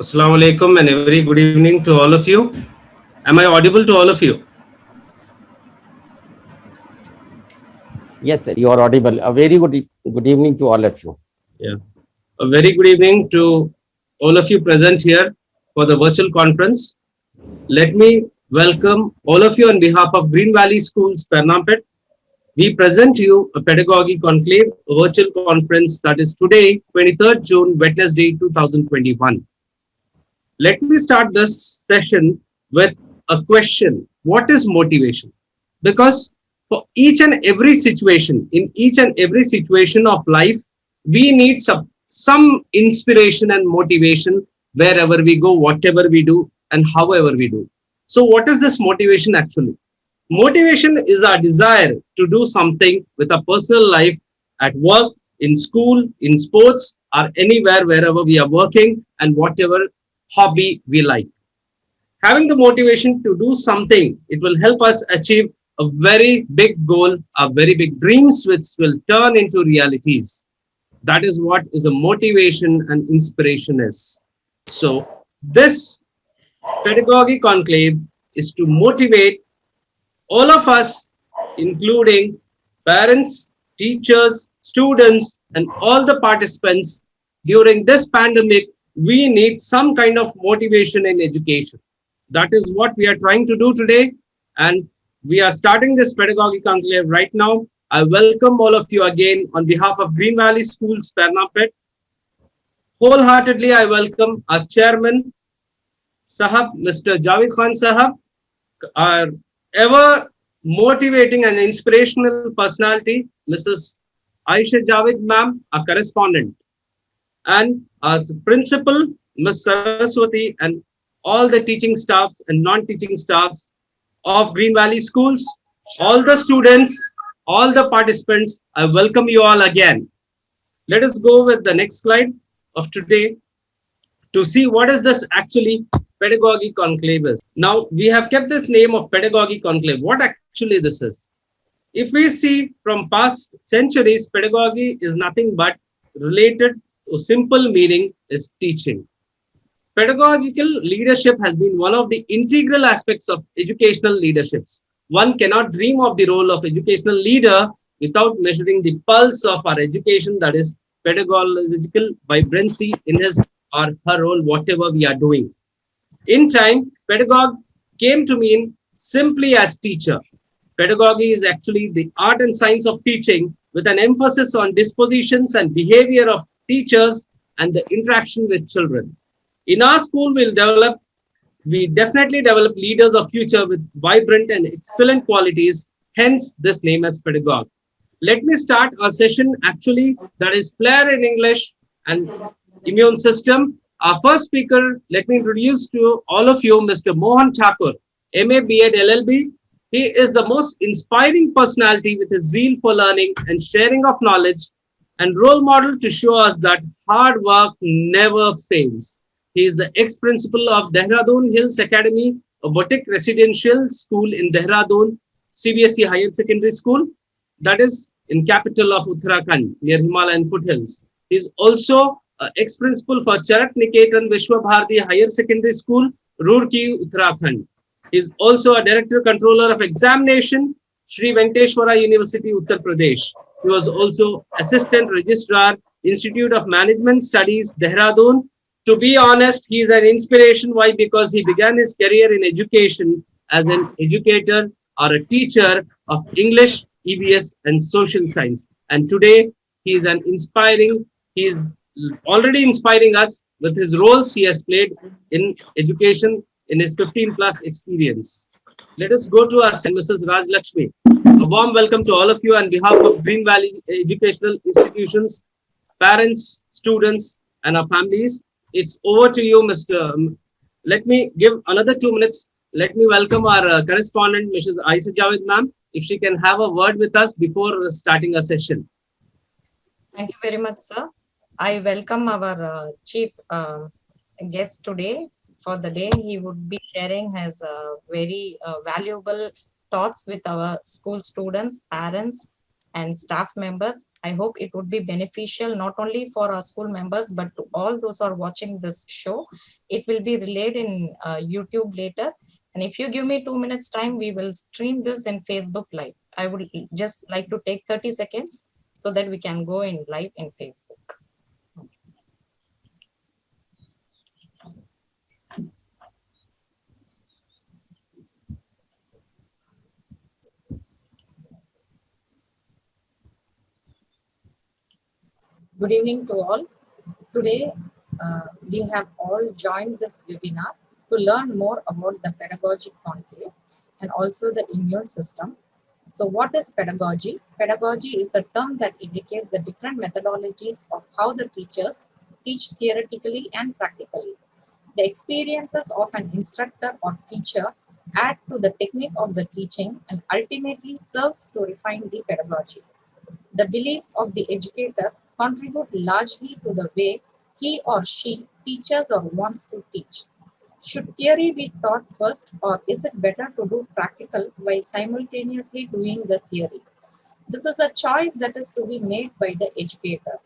Assalamu alaikum and a very good evening to all of you. Am I audible to all of you? Yes, sir, you are audible. A very good evening to all of you. Yeah. A very good evening to all of you present here for the virtual conference. Let me welcome all of you on behalf of Green Valley Schools, Pernampet. We present you a pedagogy conclave, a virtual conference that is today, 23rd June, Wednesday, 2021. Let me start this session with a question. What is motivation? Because for each and every situation, in each and every situation of life, we need some inspiration and motivation wherever we go, whatever we do, and however we do. So, what is this motivation actually? Motivation is our desire to do something with our personal life at work, in school, in sports, or anywhere wherever we are working and whatever hobby we like. Having the motivation to do something, it will help us achieve a very big goal, a very big dreams which will turn into realities. That is what is a motivation and inspiration is. So this pedagogy conclave is to motivate all of us, including parents, teachers, students, and all the participants during this pandemic. We need some kind of motivation in education. That is what we are trying to do today. And we are starting this pedagogy conclave right now. I welcome all of you again on behalf of Green Valley Schools, Pernampet. Wholeheartedly, I welcome our chairman, Sahab, Mr. Javed Khan Sahab, our ever motivating and inspirational personality, Mrs. Aisha Javed ma'am, a correspondent, and as principal, Ms. Saraswati, and all the teaching staffs and non-teaching staffs of Green Valley Schools, all the students, all the participants, I welcome you all again. Let us go with the next slide of today to see what is this actually pedagogy conclave is. Now, we have kept this name of pedagogy conclave. What actually this is? If we see from past centuries, pedagogy is nothing but related to simple meaning is teaching. Pedagogical leadership has been one of the integral aspects of educational leaderships. One cannot dream of the role of educational leader without measuring the pulse of our education, that is pedagogical vibrancy in his or her role, whatever we are doing. In time, pedagogue came to mean simply as teacher. Pedagogy is actually the art and science of teaching with an emphasis on dispositions and behavior of teachers and the interaction with children. In our school, we definitely develop leaders of future with vibrant and excellent qualities, hence this name as pedagogue. Let me start our session actually, that is flair in English and immune system. Our first speaker, let me introduce to all of you, Mr. Mohan Thakur, MA, B.Ed, LLB. He is the most inspiring personality with his zeal for learning and sharing of knowledge and role model to show us that hard work never fails. He is the ex-principal of Dehradun Hills Academy, a boutique residential school in Dehradun, CBSE Higher Secondary School, that is in capital of Uttarakhand, near Himalayan foothills. He is also ex-principal for Charak Niketan Vishwa Bharati Higher Secondary School, Roorkee, Uttarakhand. He is also a director controller of examination, Sri Venkateshwara University, Uttar Pradesh. He was also assistant registrar, Institute of Management Studies, Dehradun. To be honest, he is an inspiration. Why? Because he began his career in education as an educator or a teacher of English, EVS, and social science. And today, he is he is already inspiring us with his roles he has played in education in his 15 plus experience. Let us go to our Mrs. Raj Lakshmi. A warm welcome to all of you on behalf of Green Valley Educational Institutions, parents, students, and our families. It's over to you, Mr. Let me give another 2 minutes. Let me welcome our correspondent, Mrs. Aisha Javed ma'am, if she can have a word with us before starting our session. Thank you very much, sir. I welcome our chief guest today for the day. He would be sharing his very valuable thoughts with our school students, parents, and staff members. I hope it would be beneficial not only for our school members, but to all those who are watching this show. It will be relayed in YouTube later. And if you give me 2 minutes time, we will stream this in Facebook Live. I would just like to take 30 seconds so that we can go in live in Facebook. Good evening to all. Today, we have all joined this webinar to learn more about the pedagogic conclave and also the immune system. So what is pedagogy? Pedagogy is a term that indicates the different methodologies of how the teachers teach theoretically and practically. The experiences of an instructor or teacher add to the technique of the teaching and ultimately serves to refine the pedagogy. The beliefs of the educator contribute largely to the way he or she teaches or wants to teach. Should theory be taught first, or is it better to do practical while simultaneously doing the theory? This is a choice that is to be made by the educator.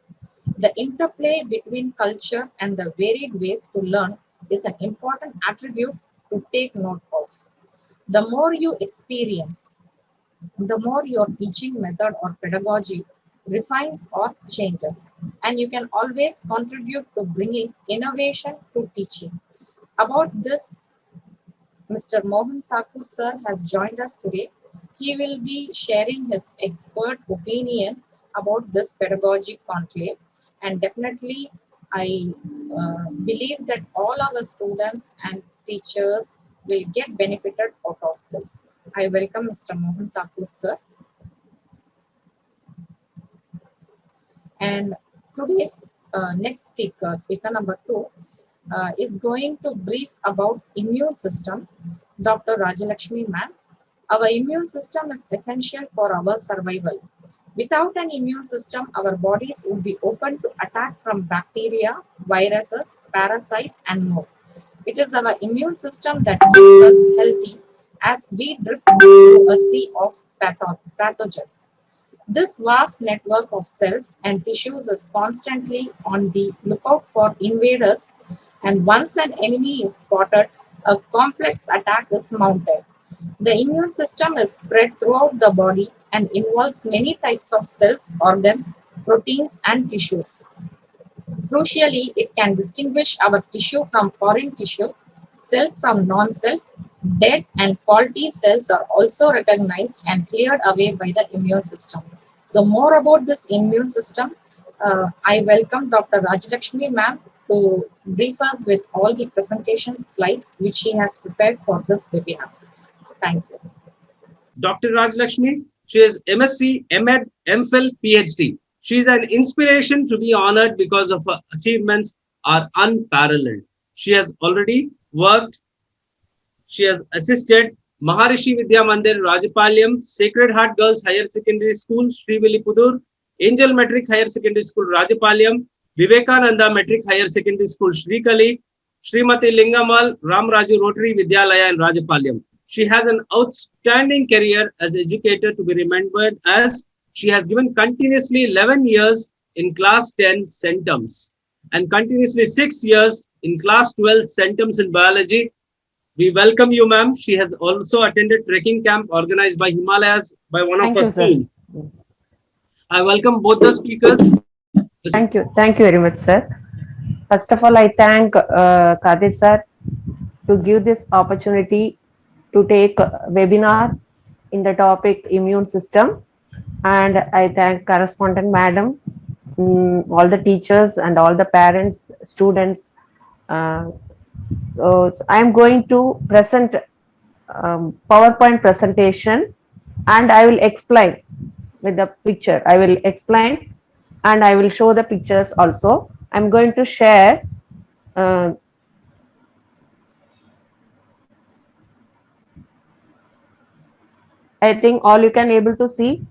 The interplay between culture and the varied ways to learn is an important attribute to take note of. The more you experience, the more your teaching method or pedagogy refines or changes, and you can always contribute to bringing innovation to teaching. About this, Mr. Mohan Thakur sir has joined us today. He will be sharing his expert opinion about this pedagogic conclave, and definitely I believe that all our students and teachers will get benefited out of this. I welcome Mr. Mohan Thakur sir. And today's next speaker, speaker number 2, is going to brief about immune system, Dr. Rajalakshmi ma'am. Our immune system is essential for our survival. Without an immune system, our bodies would be open to attack from bacteria, viruses, parasites, and more. It is our immune system that keeps us healthy as we drift through a sea of pathogens. This vast network of cells and tissues is constantly on the lookout for invaders, and once an enemy is spotted, a complex attack is mounted. The immune system is spread throughout the body and involves many types of cells, organs, proteins, and tissues. Crucially, it can distinguish our tissue from foreign tissue, self from non-self. Dead and faulty cells are also recognized and cleared away by the immune system. So more about this immune system, I welcome Dr. Rajalakshmi ma'am to brief us with all the presentation slides which she has prepared for this webinar. Thank you. Dr. Rajalakshmi, she is MSc, MEd, MPhil, PhD. She is an inspiration to be honored because of her achievements are unparalleled. She has already worked, she has assisted Maharishi Vidya Mandir, Rajapalyam, Sacred Heart Girls Higher Secondary School, Srivillipudur, Angel Metric Higher Secondary School, Rajapalyam, Vivekananda Metric Higher Secondary School, Srikali, Srimati Lingamal, Ram Raju Rotary Vidyalaya in Rajapalyam. She has an outstanding career as educator to be remembered, as she has given continuously 11 years in class 10 centums and continuously 6 years in class 12 centums in biology. We welcome you, ma'am. She has also attended trekking camp organized by Himalayas by one of her schools. I welcome both the speakers. Thank you. Thank you very much, sir. First of all, I thank Kadir sir to give this opportunity to take a webinar in the topic immune system. And I thank correspondent madam, all the teachers and all the parents, students. So I am going to present PowerPoint presentation, and I will explain with the picture. I will explain and I will show the pictures also. I'm going to share I think all you can able to see.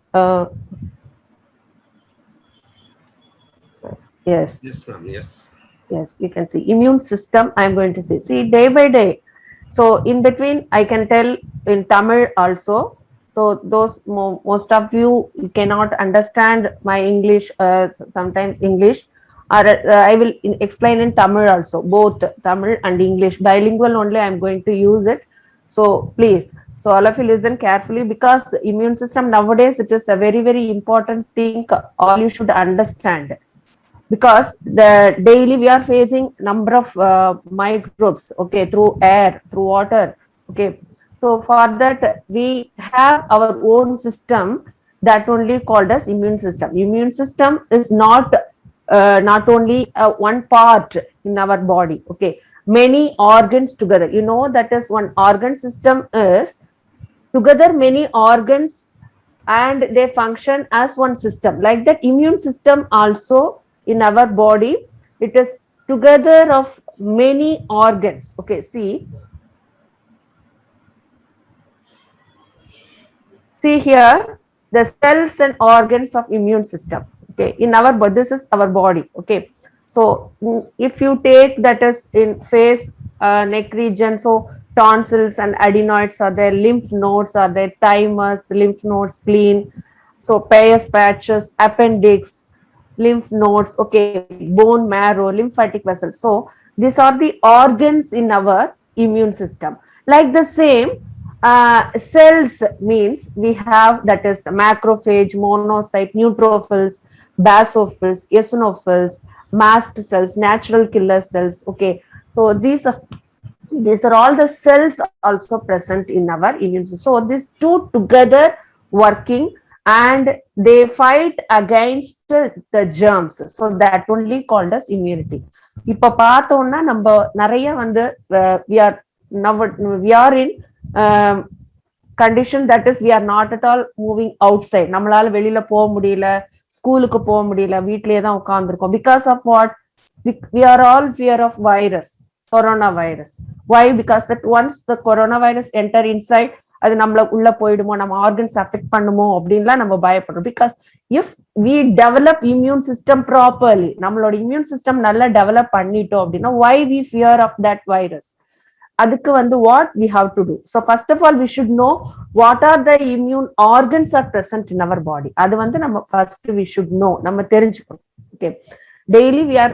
Yes. Yes, ma'am. Yes. Yes, you can see immune system. I'm going to see day by day. So in between, I can tell in Tamil also. So those most of you cannot understand my English, sometimes English, or I will explain in Tamil also, both Tamil and English, bilingual only I am going to use it. So please, so all of you listen carefully, because the immune system nowadays, it is a very, very important thing, all you should understand. Because the daily we are facing number of microbes, okay, through air, through water, okay. So for that we have our own system, that only called as immune system. Immune system is not only one part in our body, okay, many organs together, you know, that is one organ system is together many organs, and they function as one system. Like that immune system also in our body, it is together of many organs, okay. See here the cells and organs of immune system, okay, in our body. This is our body, okay. So if you take that is in face, neck region, so tonsils and adenoids are there, lymph nodes are there, thymus, lymph nodes, spleen, so Peyer's patches, appendix, lymph nodes, okay, bone marrow, lymphatic vessels. So these are the organs in our immune system. Like the same, cells means we have, that is macrophage, monocyte, neutrophils, basophils, eosinophils, mast cells, natural killer cells, okay. So these are all the cells also present in our immune system. So these two together working, and they fight against the germs. So that only called as immunity. இப்ப பார்த்தோம்னா நம்ம நிறைய வந்து we are in condition, that is we are not at all moving outside. நம்மளால வெளியில போக முடியல, ஸ்கூலுக்கு போக முடியல, வீட்லயே தான் உட்கார்ந்துருக்கோம். Because of what? We are all fear of virus, coronavirus. Why? Because that once the coronavirus enter inside, அது நம்மள உள்ள போயிடுமோ, நம்ம ஆர்கன்ஸ் அஃபெக்ட் பண்ணுமோ அப்படின்லாம் நம்ம பயப்படுறோம். Because if we develop immune system properly, நம்மளோட இம்யூன் சிஸ்டம் நல்லா டெவலப் பண்ணிட்டோம் அப்படின்னா, why we fear of that virus? அதுக்கு வந்து what we have to do? So first of all we should know what are the immune organs are present in our body. அது வந்து நம்ம first we should know, நம்ம தெரிஞ்சுக்கணும். Okay, daily we are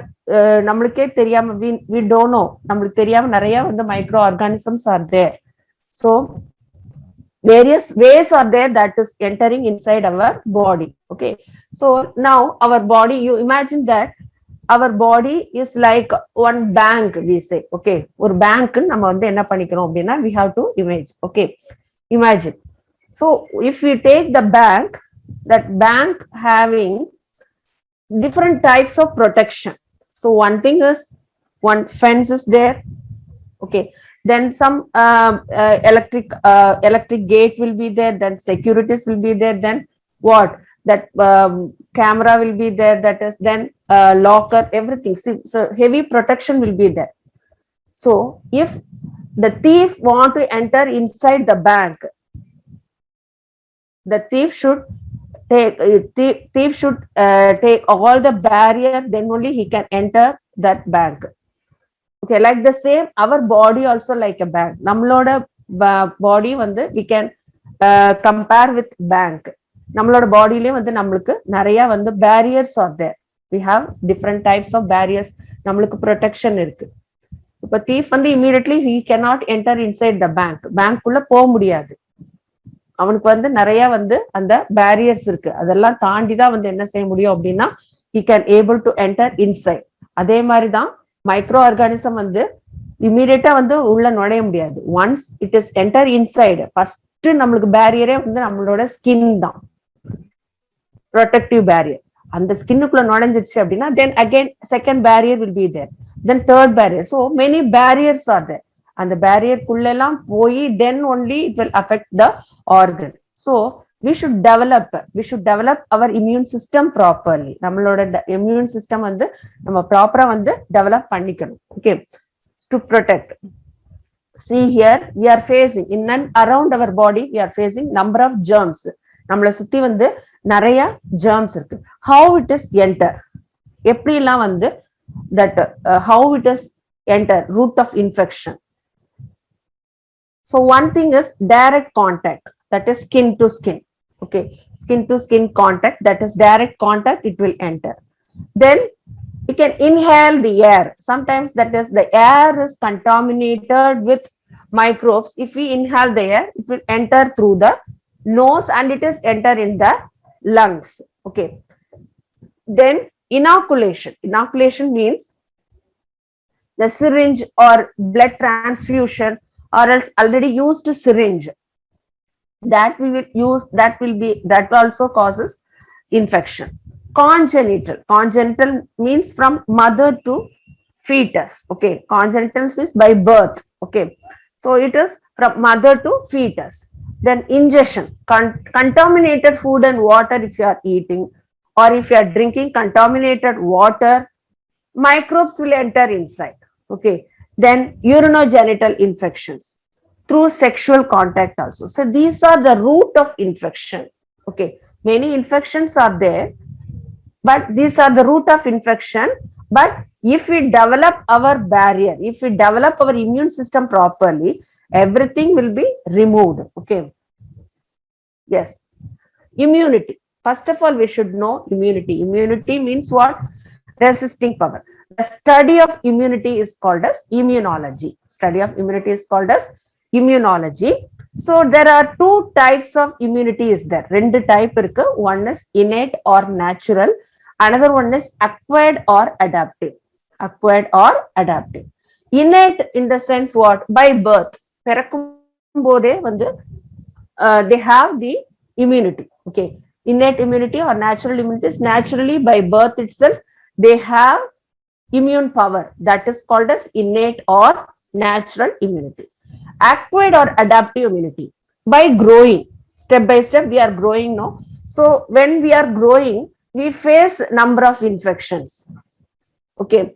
நம்மளுக்கே தெரியாம we don't know, நம்மளுக்கு தெரியாம நிறைய வந்து micro organisms are there. So various ways are there that is entering inside our body, okay. So now our body, you imagine that our body is like one bank, we say, okay. Or bank நம்ம வந்து என்ன பண்ணிக்கிறோம் அப்படின்னா, we have to imagine. So if we take the bank, that bank having different types of protection. So one thing is, one fence is there, okay. Then some electric gate will be there, then securities will be there, then what, that camera will be there, that is then locker, everything. So heavy protection will be there. So if the thief want to enter inside the bank, the thief should take all the barrier, then only he can enter that bank. Okay, like the same, our body also like a bank. நம்மளோட body வந்து we can compare with bank. நம்மளோட பாடியிலே வந்து நம்மளுக்கு நிறைய வந்து barriers are there. We have different types of barriers. நம்மளுக்கு protection இருக்கு. இப்ப thief வந்து immediately he cannot enter inside the bank. bank உள்ள போக முடியாது. அவனுக்கு வந்து நிறைய வந்து அந்த barriers இருக்கு. அதெல்லாம் தாண்டி தான் வந்து என்ன செய்ய முடியும் அப்படின்னா, he can able to enter inside. அதே மாதிரி தான் மைக்ரோ ஆர்கானிசம் வந்து இமீடியட்டா வந்து உள்ள நுழைய முடியாது. Once it is enter inside, first நம்மளுக்கு பேரியரே வந்து நம்மளோட ஸ்கின் தான், ப்ரொடெக்டிவ் பேரியர். அந்த ஸ்கின்னுக்குள்ள நுழைஞ்சிருச்சு அப்படின்னா, then again second barrier will be there, then third barrier. So many barriers are there. அந்த பேரியருக்குள்ள எல்லாம் போய் then only it will affect the organ. So we should develop our immune system properly. நம்மளோட immune system வந்து நம்ம ப்ராப்பரா வந்து develop பண்ணிக்கணும். Okay, to protect. See here we are facing in and around our body, we are facing number of germs. நம்மள சுத்தி வந்து நிறைய germs இருக்கு. How it is enter, எப்படி எல்லாம் வந்து that how it is enter, route of infection. So one thing is direct contact. that is skin to skin. Okay, skin to skin contact, that is direct contact, it will enter. Then you can inhale the air. Sometimes that is the air is contaminated with microbes. If we inhale the air, it will enter through the nose and it is enter in the lungs. Okay. Then inoculation. Inoculation means the syringe or blood transfusion or else already used syringe that we will use, that also causes infection. Congenital means from mother to fetus. Okay, congenital means by birth. Okay, so it is from mother to fetus. Then ingestion, contaminated food and water, if you are eating or if you are drinking contaminated water, microbes will enter inside. Okay, then urinogenital infections through sexual contact also. So these are the root of infection. Okay, many infections are there, but these are the root of infection. But if we develop our barrier, if we develop our immune system properly, everything will be removed. Okay. Yes. Immunity. First of all, we should know immunity. Immunity means what? Resisting power. The study of immunity is called as immunology. Study of immunity is called as immunology. So there are two types of immunity is there. Rendu type irukku. One is innate or natural. Another one is acquired or adaptive. Acquired or adaptive. Innate in the sense what? By birth. They have the immunity. Okay. Innate immunity or natural immunity is naturally by birth itself. They have immune power. That is called as innate or natural immunity. Acquired or adaptive immunity. By growing. Step by step we are growing now. So when we are growing, we face number of infections. Okay.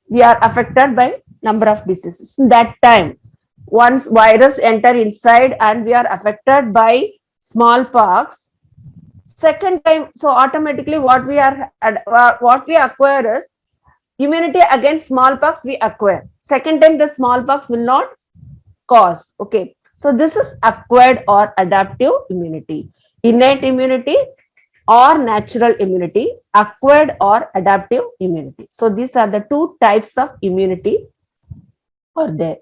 We are affected by number of diseases. In that time, once virus enter inside and we are affected by smallpox, second time, so automatically what we acquire is immunity against smallpox we acquire. Second time the smallpox will not cause. Okay. So this is acquired or adaptive immunity. Innate immunity or natural immunity, acquired or adaptive immunity. So these are the two types of immunity are there.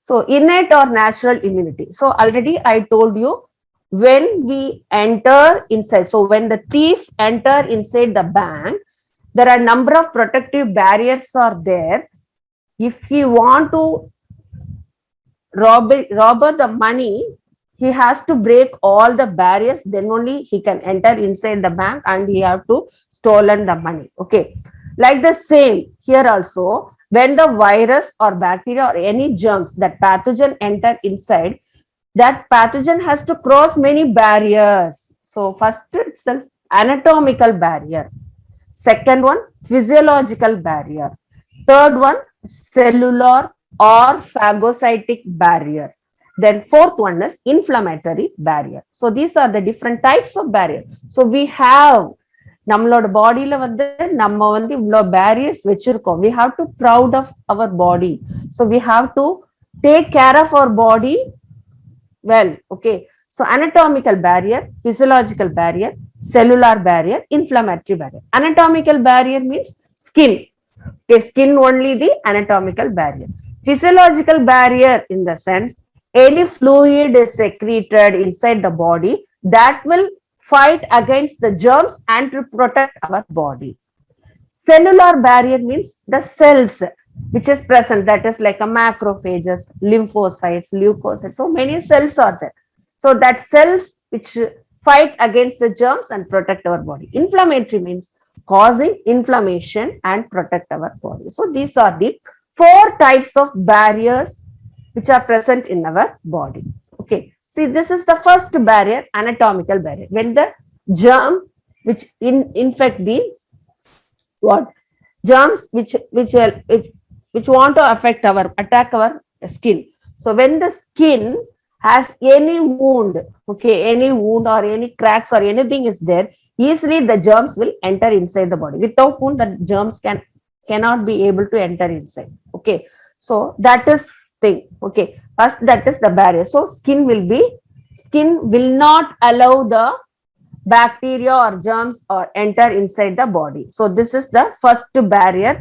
So innate or natural immunity. So already I told you, when we enter inside, so when the thief enter inside the bank, there are number of protective barriers are there. If he want to rob the money, he has to break all the barriers, then only he can enter inside the bank and he have to stolen the money. Okay. Like the same here also, when the virus or bacteria or any germs, that pathogen enter inside, that pathogen has to cross many barriers. So first itself, anatomical barrier. Second one, physiological barrier. Third one, cellular or phagocytic barrier. Then fourth one is inflammatory barrier. So these are the different types of barrier. So we have நம்மளோட பாடியில நம்ம இவ்வளோ barriers வச்சிருக்கோம். We have to proud of our body. So we have to take care of our body well. Okay. So anatomical barrier, physiological barrier, cellular barrier, inflammatory barrier. Anatomical barrier means skin. Okay, skin only the anatomical barrier. Physiological barrier in the sense, any fluid is secreted inside the body that will fight against the germs and to protect our body. Cellular barrier means the cells which is present, that is like a macrophages, lymphocytes, leukocytes. So many cells are there. So that cells which fight against the germs and protect our body. Inflammatory means causing inflammation and protect our body. So these are the four types of barriers which are present in our body. Okay. See, this is the first barrier, anatomical barrier. When the germ which infect the what germs which want to attack our skin. So when the skin has any wound, okay, any wound or any cracks or anything is there, easily the germs will enter inside the body. Without wound, the germs cannot be able to enter inside. Okay, so that is thing. Okay, first that is the barrier. So skin will be skin will not allow the bacteria or germs or enter inside the body. So this is the first barrier,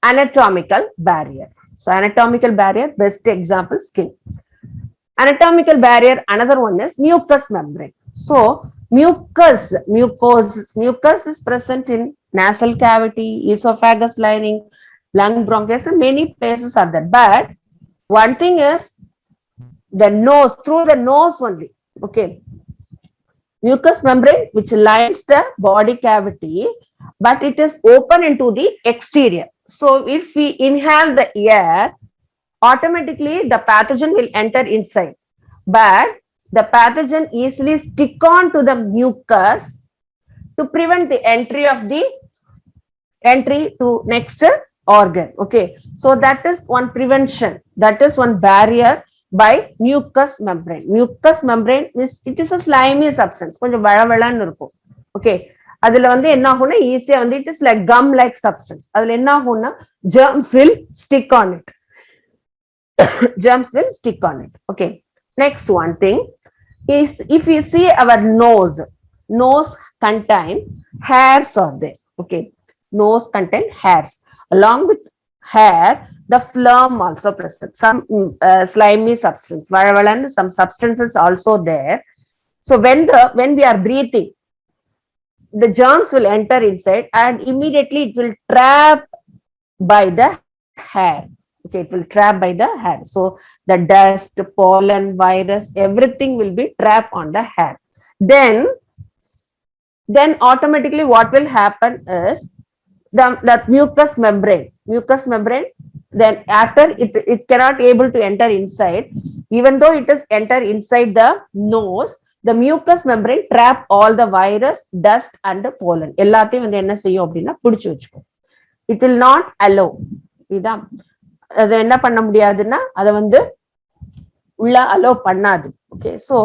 anatomical barrier. So anatomical barrier, best example, skin. Anatomical barrier, another one is mucous membrane. So mucus is present in nasal cavity, esophagus lining, lung bronchus, and many places are there. But one thing is the nose, through the nose only. Okay. Mucous membrane which lines the body cavity, but it is open into the exterior. So if we inhale the air, automatically the pathogen will enter inside, but the pathogen easily stick on to the mucus to prevent the entry to next organ. Okay, so that is one prevention, that is one barrier by mucous membrane. Mucous membrane is, it is a slimy substance, கொஞ்சம் வழவழன்னு இருக்கும். Okay, அதுல வந்து என்ன ஆகும்னா ஈஸியா வந்து it is like gum like substance. அதுல என்ன ஆகும்னா germs will stick on it. Germs will stick on it. Okay, next one thing is, if you see our nose contain hairs are there. Okay, nose contain hairs. Along with hair, the phlegm also present, some slimy substance, some substances also there. So when we are breathing, the germs will enter inside and immediately it will trap by the hair. Okay, it will trap by the hair. So the dust, pollen, virus, everything will be trapped on the hair. Then automatically what will happen is that mucous membrane, then after it cannot able to enter inside, even though it is enter inside the nose, the mucous membrane trap all the virus, dust and the pollen. எல்லாத்தையும் வந்து என்ன செய்யும் அப்படின்னா பிடிச்சு வச்சுக்கும். It will not allow. இதான் அது என்ன பண்ண முடியாதுன்னா அதை வந்து உள்ள allow பண்ணாது. Okay, so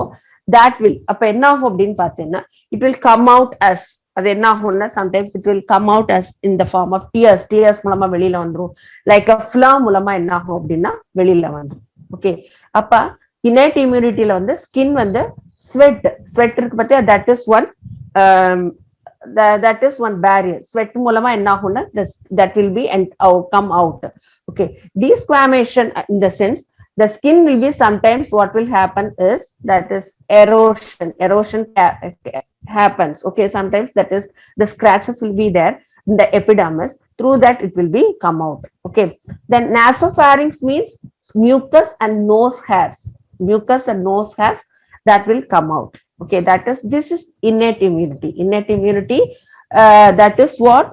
that will, அப்ப என்ன ஆகும் அப்படின்னு பார்த்தீங்கன்னா it will come out as, அது என்ன ஆகும்னா sometimes it will come out as in the form of tears மூலமா வெளியில வந்துரும், like a phlegm மூலமா என்ன ஆகும் அப்படின்னா வெளியில வந்துரும். ஓகே, அப்ப innate immunityல வந்து ஸ்கின் வந்து ஸ்வெட் இருக்கு பத்தியா, that is one barrier. Sweat மூலமா என்ன ஆகும்னா that will be and come out. Okay, desquamation in the sense the skin will be, sometimes what will happen is that is erosion happens. Okay, sometimes that is the scratches will be there in the epidermis, through that it will be come out. Okay, then nasopharynx means mucus and nose hairs that will come out. Okay, this is innate immunity. That is what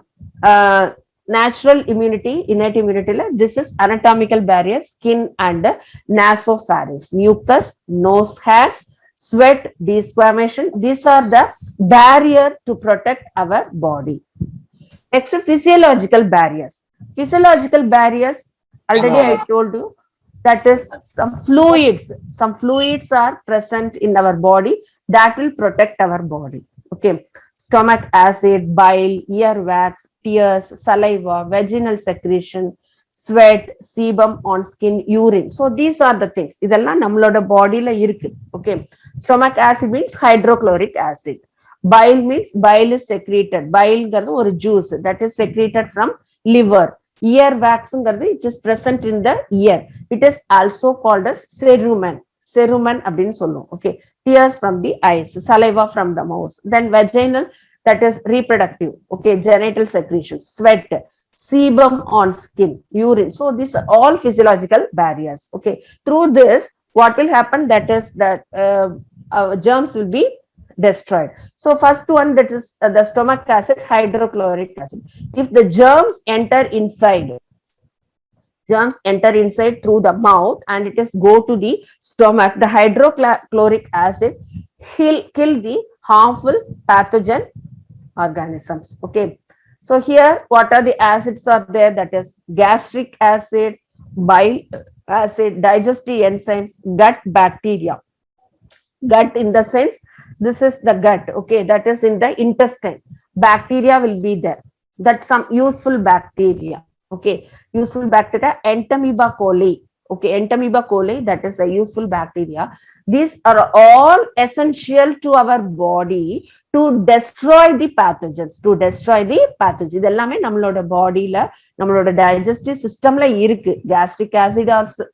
natural immunity, innate immunity. This is anatomical barrier, skin and nasopharynx, mucus, nose hairs, sweat, desquamation. These are the barrier to protect our body. Next, physiological barriers. Already I told you, that is some fluids are present in our body that will protect our body. Okay, stomach acid, bile, earwax, tears, saliva, vaginal secretion, sweat, sebum on skin, urine. So these are the things, இதெல்லாம் நம்மளோட பாடியில இருக்கு. Okay, stomach acid means hydrochloric acid. Bile means bile is secreted. Bile ஒரு juice that is secreted from liver. Earwax, it is present in the ear. It is also called as cerumen அப்படின்னு சொல்லுவோம். Okay, tears from the eyes, saliva from the mouth. Then vaginal, that is reproductive. Okay, genital secretion, sweat, sebum on skin, urine. So these are all physiological barriers. Okay, through this what will happen, that is that germs will be destroyed. So first one, that is the stomach acid, hydrochloric acid. If the germs enter inside through the mouth and it is go to the stomach, the hydrochloric acid kill the harmful pathogen organisms. Okay, so here what are the acids are there, that is gastric acid, bile acid, digestive enzymes, gut bacteria. Gut in the sense, this is the gut. Okay, that is in the intestine. Bacteria will be there, that some useful bacteria. Okay, useful bacteria, Entamoeba coli. okay, Entamoeba coli, that is a useful bacteria. These are all essential to our body to destroy the pathogens, இதெல்லாமே நம்மளோட பாடியில, நம்மளோட digestive systemல இருக்கு. Gastric acid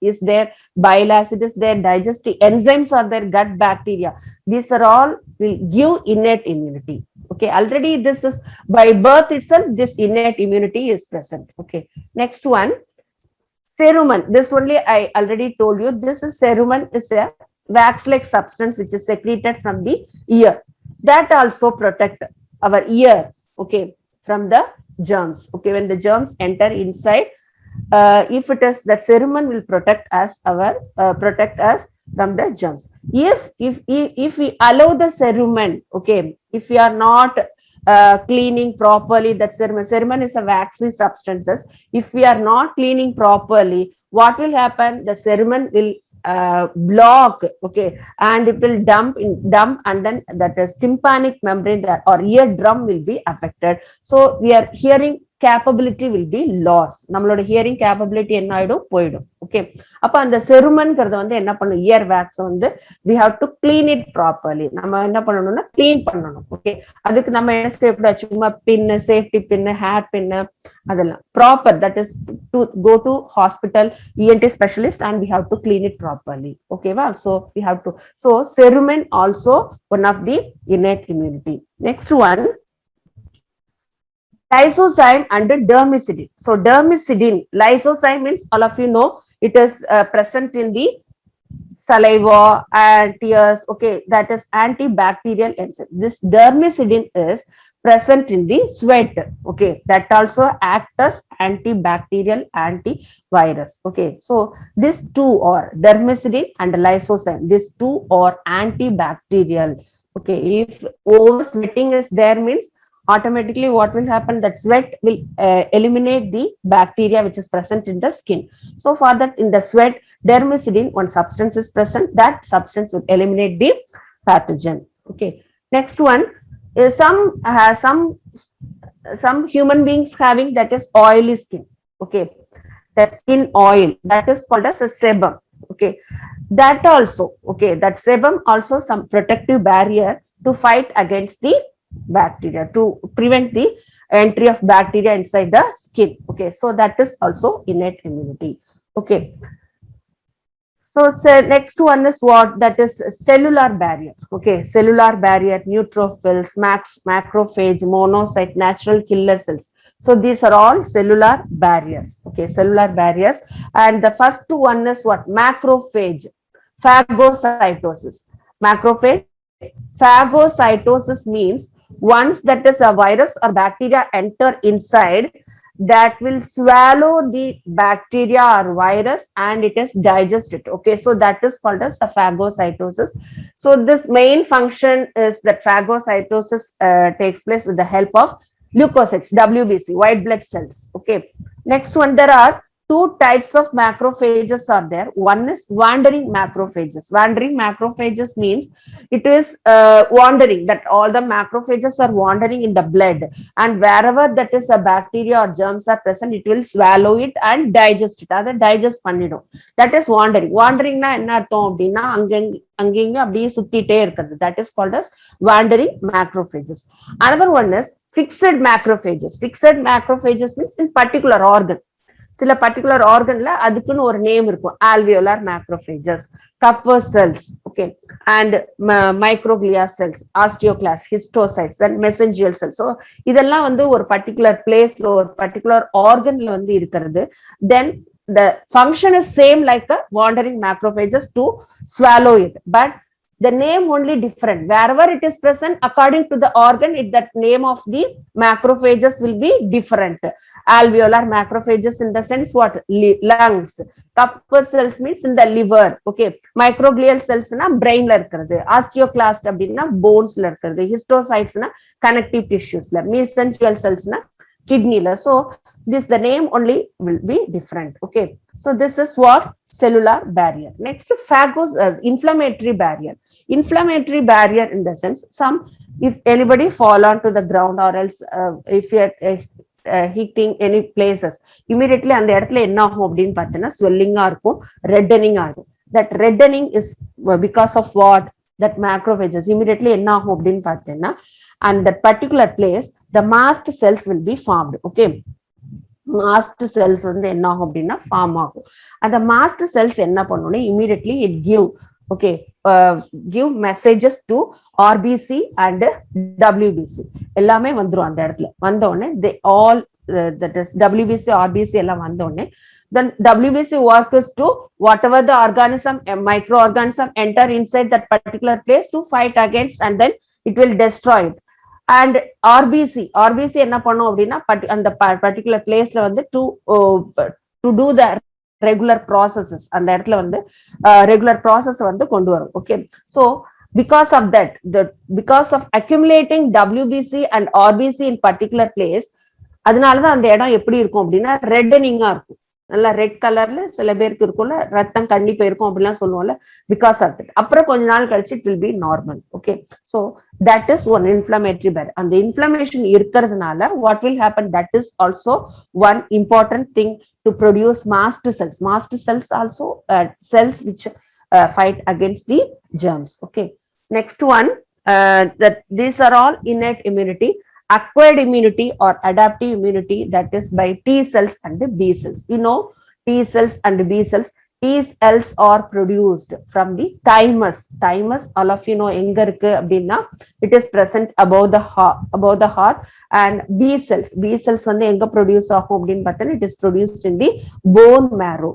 is there, bile acid is there, digestive enzymes are there, gut bacteria. These are all will give innate immunity. Okay, already this is by birth itself, this innate immunity is present. Okay, next one, cerumen. This only I already told you. This is cerumen, is a wax-like substance which is secreted from the ear. That also protect our ear, okay, from the germs. Okay, when the germs enter inside, if it is the cerumen will protect us from the germs. If we allow the cerumen, okay, if we are not cleaning properly, that cerumen is a waxy substances. If we are not cleaning properly, what will happen? The cerumen will block, okay, and it will dump, and then that is tympanic membrane, that or eardrum will be affected. So we are hearing capability will be lost. நம்மளோட hearing capability என்ன ஆயிடும்? போயிடும். Okay, அப்ப அந்த செருமன்ங்கிறது வந்து என்ன பண்ணும்? ear wax வந்து we have to clean it properly. நம்ம என்ன பண்ணணும்னா clean பண்ணணும். Okay, அதுக்கு நம்ம என்ன செய்யக்கூடாது? சும்மா பின், சேஃப்டி பின், ஹேர் பின், அதெல்லாம் proper, that is to go to hospital, ENT specialist, and we have to clean it properly. Okay, well, so we have to, so cerumen also one of the innate immunity. Next one, lysozyme and dermicidin. So dermicidin, lysozyme means all of you know it is present in the saliva and tears. Okay, that is antibacterial enzyme. This dermicidin is present in the sweat. Okay, that also acts as antibacterial, antivirus. Okay, so these two are dermicidin and lysozyme. These two are antibacterial. Okay, if over sweating is there, means automatically what will happen? That sweat will eliminate the bacteria which is present in the skin. So for that, in the sweat, dermicidin, one substance is present, that substance will eliminate the pathogen. Okay, next one is some human beings having, that is oily skin. Okay, that skin oil, that is called as a sebum. Okay, that also, okay, that sebum also some protective barrier to fight against the bacteria, to prevent the entry of bacteria inside the skin. Okay, so that is also innate immunity. Okay, so next one is what? That is cellular barrier. Okay, cellular barrier, neutrophils, macrophage, monocyte, natural killer cells. So these are all cellular barriers. Okay, cellular barriers. And the first one is what? Macrophage, phagocytosis. Macrophage, phagocytosis means once that is a virus or bacteria enter inside, that will swallow the bacteria or virus and it is digested. Okay, so that is called as a phagocytosis. So this main function is that phagocytosis takes place with the help of leukocytes, WBC, white blood cells. Okay, next one, there are two types of macrophages are there. One is wandering macrophages. Wandering macrophages means it is wandering, that all the macrophages are wandering in the blood, and wherever that is a bacteria or germs are present, it will swallow it and digest it. That digest பண்ணிடும். That is wandering. Wandering na enna artham appadina அங்கங்க அப்படியே சுத்திட்டே இருக்கிறது. That is called as wandering macrophages. Another one is fixed macrophages. Fixed macrophages means in particular organ. சில particular ஆர்கன்ல அதுக்குன்னு ஒரு name இருக்கும். alveolar macrophages, Kupffer cells, okay, and microglia cells, osteoclasts, histocytes, then mesangial cells. So இதெல்லாம் வந்து ஒரு particular பிளேஸ்ல, ஒரு particular ஆர்கன்ல வந்து இருக்கிறது. Then the function is same like a wandering macrophages to swallow it, but the name only different. Wherever it is present, according to the organ, that name of the macrophages will be different. Alveolar macrophages in the sense what? Lungs. Kupffer cells means in the liver. Okay, microglial cells na brain la irukkiradhu. Osteoclast அப்படினா bones la irukkiradhu. Histocytes na connective tissues la. Mesangial cells na kidney la. So this, the name only will be different. Okay, so this is what? Cellular barrier. Next, inflammatory barrier. Inflammatory barrier in the sense, some, if anybody fall onto the ground, or else if heating any places, immediately அந்த இடத்துல என்ன ஆகும் அப்படின்னு பார்த்தீங்கன்னா swelling ஆ இருக்கும், reddening ஆகும். That reddening is because of what? That macrophages. Immediately என்ன ஆகும் அப்படின்னு பார்த்தீங்கன்னா, and that particular place the mast cells will be formed. Okay, mast cells வந்து என்ன ஆகும் அப்படின்னா ஃபார்ம் ஆகும். அந்த mast cells என்ன பண்ணணும்னா immediately it give messages to RBC and WBC. எல்லாமே வந்துரும் அந்த இடத்துல. வந்த உடனே they all that is WBC RBC எல்லாம் வந்த உடனே then WBC work is to whatever the organism, a microorganism enter inside that particular place to fight against, and then it will destroy it. And RBC என்ன பண்ணும் அப்படின்னா அந்த particular placeல வந்து to do the regular processes, அந்த இடத்துல வந்து regular process வந்து கொண்டு வரும். Okay, so because of that, because of accumulating WBC and RBC in particular place, அதனாலதான் அந்த இடம் எப்படி இருக்கும் அப்படின்னா ரெட்டனிங்கா இருக்கும். நல்லா ரெட் கலர்ல சில பேருக்கு இருக்கும்ல, ரத்தம் கண்டிப்பா இருக்கும் அப்படிலாம் சொல்லுவோம்ல, பிகாஸ் ஆஃப் தட். அப்புறம் கொஞ்ச நாள் கழிச்சு it will be normal. Okay, so that is one inflammatory பேர். அந்த இன்ஃப்ளமேஷன் இருக்கிறதுனால what will happen, that is also one important thing to produce mast cells. Mast cells also cells which fight against the germs. Okay, next one, that these are all innate immunity. Acquired immunity or adaptive immunity, that is by T cells and the B cells. You know, T cells and B cells. T cells are produced from the thymus. Thymus, all of you know, enga irukku appadina, it is present above the heart. And B cells வந்து எங்க produce ஆகும் அப்படின்னு பார்த்தா, it is produced in the bone marrow